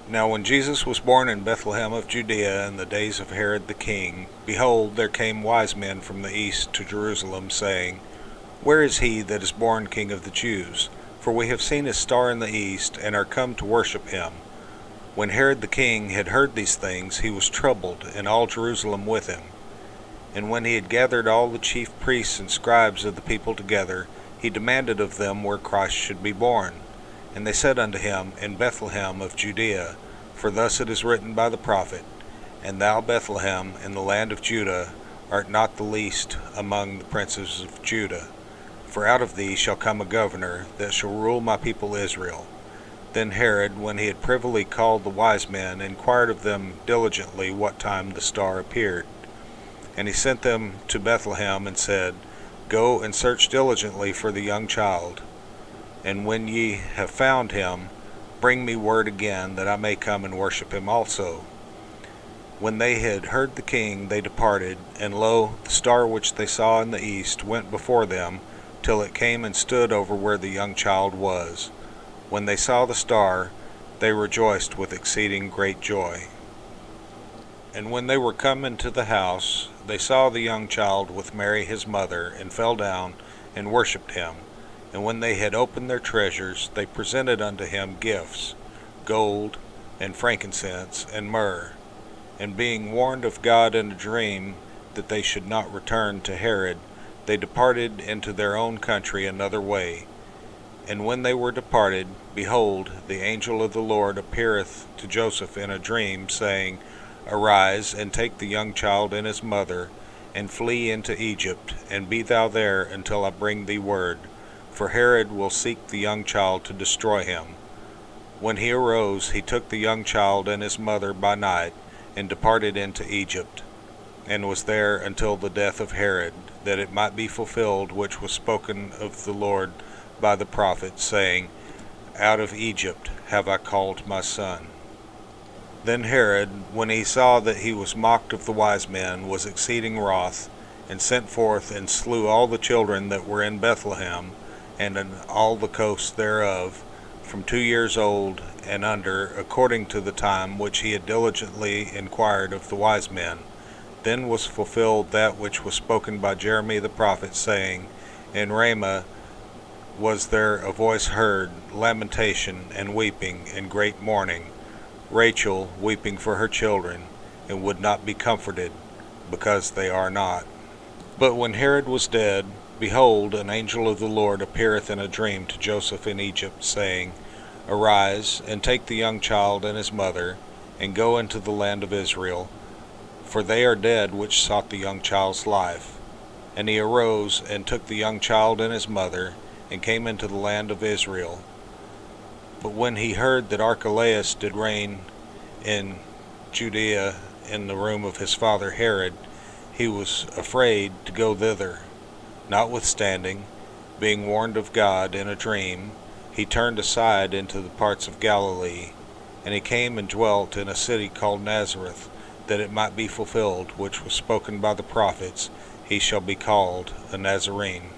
Now when Jesus was born in Bethlehem of Judea in the days of Herod the king, behold, there came wise men from the east to Jerusalem, saying, Where is he that is born King of the Jews? For we have seen his star in the east, and are come to worship him. When Herod the king had heard these things, he was troubled, and all Jerusalem with him. And when he had gathered all the chief priests and scribes of the people together, he demanded of them where Christ should be born. And they said unto him, In Bethlehem of Judea, for thus it is written by the prophet, And thou, Bethlehem, in the land of Judah, art not the least among the princes of Judah. For out of thee shall come a governor, that shall rule my people Israel. Then Herod, when he had privily called the wise men, inquired of them diligently what time the star appeared. And he sent them to Bethlehem, and said, Go and search diligently for the young child. And when ye have found him, bring me word again, that I may come and worship him also. When they had heard the king, they departed, and lo, the star which they saw in the east went before them, till it came and stood over where the young child was. When they saw the star, they rejoiced with exceeding great joy. And when they were come into the house, they saw the young child with Mary his mother, and fell down and worshipped him. And when they had opened their treasures, they presented unto him gifts, gold, and frankincense, and myrrh. And being warned of God in a dream that they should not return to Herod, they departed into their own country another way. And when they were departed, behold, the angel of the Lord appeareth to Joseph in a dream, saying, Arise, and take the young child and his mother, and flee into Egypt, and be thou there until I bring thee word. For Herod will seek the young child to destroy him. When he arose, he took the young child and his mother by night, and departed into Egypt, and was there until the death of Herod, that it might be fulfilled which was spoken of the Lord by the prophet, saying, Out of Egypt have I called my son. Then Herod, when he saw that he was mocked of the wise men, was exceeding wroth, and sent forth and slew all the children that were in Bethlehem, and in all the coasts thereof, from 2 years old and under, according to the time which he had diligently inquired of the wise men. Then was fulfilled that which was spoken by Jeremy the prophet, saying, In Ramah was there a voice heard, lamentation and weeping, and great mourning, Rachel weeping for her children, and would not be comforted, because they are not. But when Herod was dead, behold, an angel of the Lord appeareth in a dream to Joseph in Egypt, saying, Arise, and take the young child and his mother, and go into the land of Israel, for they are dead which sought the young child's life. And he arose, and took the young child and his mother, and came into the land of Israel. But when he heard that Archelaus did reign in Judea in the room of his father Herod, he was afraid to go thither. Notwithstanding, being warned of God in a dream, he turned aside into the parts of Galilee, and he came and dwelt in a city called Nazareth, that it might be fulfilled which was spoken by the prophets, He shall be called a Nazarene.